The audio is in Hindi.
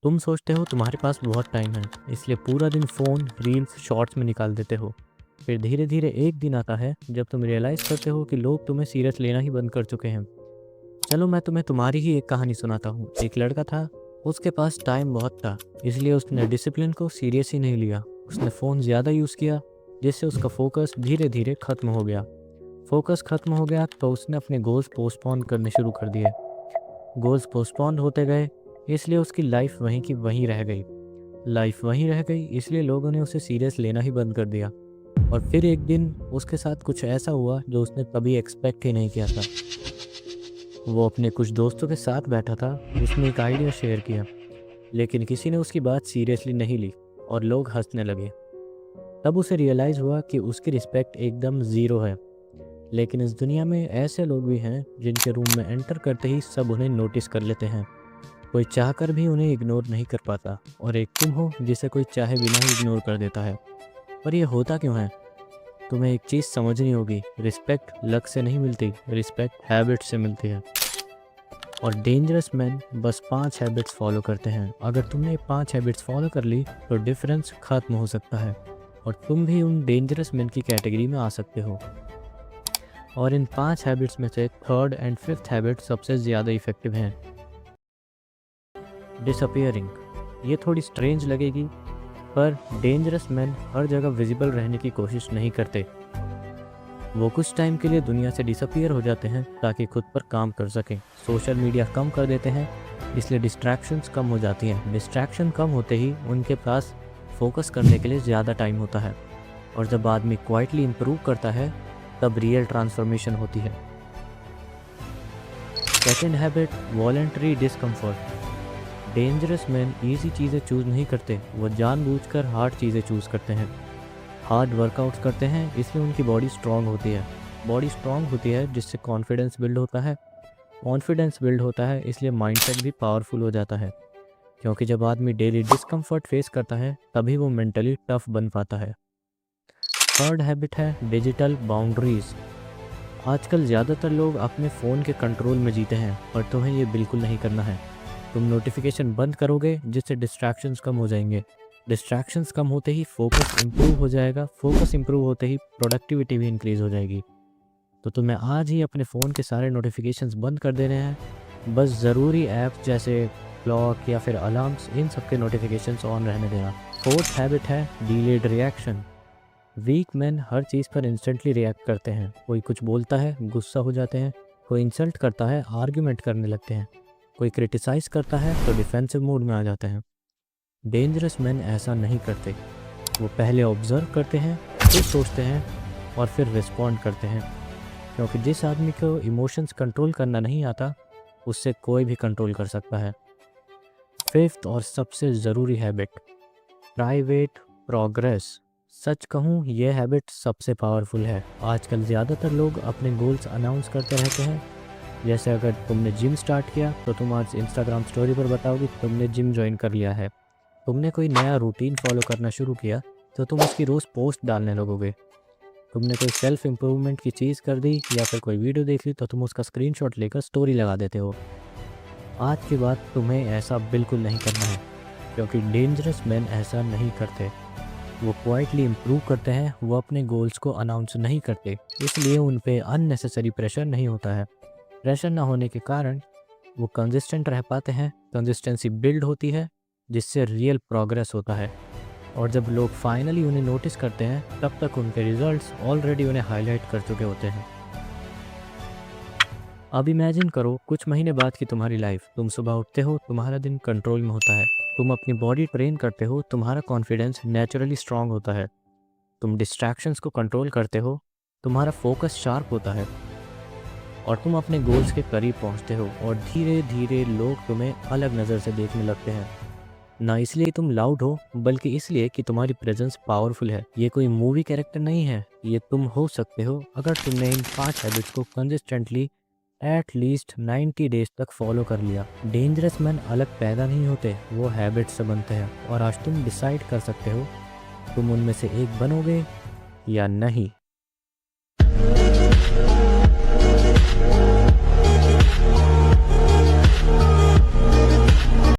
तुम सोचते हो तुम्हारे पास बहुत टाइम है, इसलिए पूरा दिन फ़ोन, रील्स, शॉर्ट्स में निकाल देते हो। फिर धीरे धीरे एक दिन आता है जब तुम रियलाइज़ करते हो कि लोग तुम्हें सीरियस लेना ही बंद कर चुके हैं। चलो मैं तुम्हें तुम्हारी ही एक कहानी सुनाता हूँ। एक लड़का था, उसके पास टाइम बहुत था, इसलिए उसने डिसिप्लिन को सीरियस ही नहीं लिया। उसने फ़ोन ज़्यादा यूज़ किया, जिससे उसका फोकस धीरे धीरे ख़त्म हो गया। फोकस ख़त्म हो गया तो उसने अपने गोल्स पोस्टपोन करने शुरू कर दिए। गोल्स पोस्टपोन होते गए, इसलिए उसकी लाइफ वहीं की वहीं रह गई। लाइफ वहीं रह गई, इसलिए लोगों ने उसे सीरियस लेना ही बंद कर दिया। और फिर एक दिन उसके साथ कुछ ऐसा हुआ जो उसने कभी एक्सपेक्ट ही नहीं किया था। वो अपने कुछ दोस्तों के साथ बैठा था, उसने एक आइडिया शेयर किया, लेकिन किसी ने उसकी बात सीरियसली नहीं ली और लोग हंसने लगे। तब उसे रियलाइज़ हुआ कि उसकी रिस्पेक्ट एकदम ज़ीरो है। लेकिन इस दुनिया में ऐसे लोग भी हैं जिनके रूम में एंटर करते ही सब उन्हें नोटिस कर लेते हैं। कोई चाहकर भी उन्हें इग्नोर नहीं कर पाता, और एक तुम हो जिसे कोई चाहे बिना ही इग्नोर कर देता है। पर यह होता क्यों है? तुम्हें एक चीज़ समझनी होगी, रिस्पेक्ट लक से नहीं मिलती, रिस्पेक्ट हैबिट से मिलती है। और डेंजरस मैन बस 5 हैबिट्स फॉलो करते हैं। अगर तुमने 5 हैबिट्स फॉलो कर ली तो डिफरेंस खत्म हो सकता है, और तुम भी उन डेंजरस मैन की कैटेगरी में आ सकते हो। और इन 5 हैबिट्स में से थर्ड एंड फिफ्थ हैबिट सबसे ज़्यादा इफ़ेक्टिव हैं। डिसअपियरिंग। ये थोड़ी स्ट्रेंज लगेगी, पर डेंजरस मैन हर जगह विजिबल रहने की कोशिश नहीं करते। वो कुछ टाइम के लिए दुनिया से डिसअपियर हो जाते हैं ताकि खुद पर काम कर सकें। सोशल मीडिया कम कर देते हैं, इसलिए डिस्ट्रैक्शंस कम हो जाती हैं। डिस्ट्रैक्शन कम होते ही उनके पास फोकस करने के लिए ज़्यादा टाइम होता है। और जब आदमी क्वाइटली इम्प्रूव करता है, तब रियल ट्रांसफॉर्मेशन होती है। Second habit, voluntary discomfort. Dangerous man easy चीज़ें चूज़ नहीं करते, वो जानबूझकर हार्ड चीज़ें चूज़ करते हैं। हार्ड वर्कआउट्स करते हैं, इसलिए उनकी बॉडी स्ट्रांग होती है। बॉडी स्ट्रांग होती है जिससे कॉन्फिडेंस बिल्ड होता है। कॉन्फिडेंस बिल्ड होता है, इसलिए माइंडसेट भी पावरफुल हो जाता है। क्योंकि जब आदमी डेली डिस्कम्फर्ट फेस करता है, तभी वो मेंटली टफ बन पाता है। थर्ड हैबिट है डिजिटल बाउंड्रीज़। आजकल ज़्यादातर लोग अपने फ़ोन के कंट्रोल में जीते हैं, पर तुम्हें ये बिल्कुल नहीं करना है। तुम नोटिफिकेशन बंद करोगे, जिससे डिस्ट्रैक्शंस कम हो जाएंगे। डिस्ट्रैक्शंस कम होते ही फोकस इंप्रूव हो जाएगा। फोकस इंप्रूव होते ही प्रोडक्टिविटी भी इंक्रीज़ हो जाएगी। तो तुम्हें आज ही अपने फ़ोन के सारे नोटिफिकेशंस बंद कर देने हैं। बस ज़रूरी ऐप्स जैसे क्लॉक या फिर अलार्म्स, इन सब के नोटिफिकेशंस ऑन रहने देना। फोर्थ हैबिट है डिलेड रिएक्शन। वीक मैन हर चीज़ पर इंस्टेंटली रिएक्ट करते हैं। कोई कुछ बोलता है, गुस्सा हो जाते हैं। कोई इंसल्ट करता है, आर्ग्यूमेंट करने लगते हैं। कोई क्रिटिसाइज़ करता है तो डिफेंसिव मोड में आ जाते हैं। डेंजरस मैन ऐसा नहीं करते। वो पहले ऑब्जर्व करते हैं, फिर सोचते हैं, और फिर रिस्पॉन्ड करते हैं। क्योंकि जिस आदमी को इमोशंस कंट्रोल करना नहीं आता, उससे कोई भी कंट्रोल कर सकता है। फिफ्थ और सबसे ज़रूरी हैबिट, प्राइवेट प्रोग्रेस। सच कहूँ, यह हैबिट सबसे पावरफुल है। आजकल ज़्यादातर लोग अपने गोल्स अनाउंस करते रहते हैं। जैसे अगर तुमने जिम स्टार्ट किया तो तुम आज इंस्टाग्राम स्टोरी पर बताओगे तुमने जिम ज्वाइन कर लिया है। तुमने कोई नया रूटीन फॉलो करना शुरू किया तो तुम उसकी रोज़ पोस्ट डालने लगोगे। तुमने कोई सेल्फ इम्प्रूवमेंट की चीज़ कर दी या फिर कोई वीडियो देख ली तो तुम उसका स्क्रीनशॉट लेकर स्टोरी लगा देते हो। आज के बाद तुम्हें ऐसा बिल्कुल नहीं करना है, क्योंकि डेंजरस मैन ऐसा नहीं करते। वो क्वाइटली इम्प्रूव करते हैं, वो अपने गोल्स को अनाउंस नहीं करते, इसलिए उन पे अननेसेसरी प्रेशर नहीं होता है। प्रेशर ना होने के कारण वो कंसिस्टेंट रह पाते हैं। कंसिस्टेंसी बिल्ड होती है, जिससे रियल प्रोग्रेस होता है। और जब लोग फाइनली उन्हें नोटिस करते हैं, तब तक उनके रिजल्ट्स ऑलरेडी उन्हें हाईलाइट कर चुके होते हैं। अब इमेजिन करो कुछ महीने बाद की तुम्हारी लाइफ। तुम सुबह उठते हो, तुम्हारा दिन कंट्रोल में होता है। तुम अपनी बॉडी ट्रेन करते हो, तुम्हारा कॉन्फिडेंस नेचुरली स्ट्रांग होता है। तुम डिस्ट्रैक्शंस को कंट्रोल करते हो, तुम्हारा फोकस शार्प होता है, और तुम अपने गोल्स के करीब पहुंचते हो। और धीरे धीरे लोग तुम्हें अलग नज़र से देखने लगते हैं। ना इसलिए तुम लाउड हो, बल्कि इसलिए कि तुम्हारी प्रेजेंस पावरफुल है। ये कोई मूवी कैरेक्टर नहीं है, ये तुम हो सकते हो अगर तुमने इन 5 हैबिट्स को कंसिस्टेंटली एट लीस्ट 90 डेज तक फॉलो कर लिया। डेंजरस मैन अलग पैदा नहीं होते, वो हैबिट्स से बनते हैं। और आज तुम डिसाइड कर सकते हो तुम उनमें से एक बनोगे या नहीं।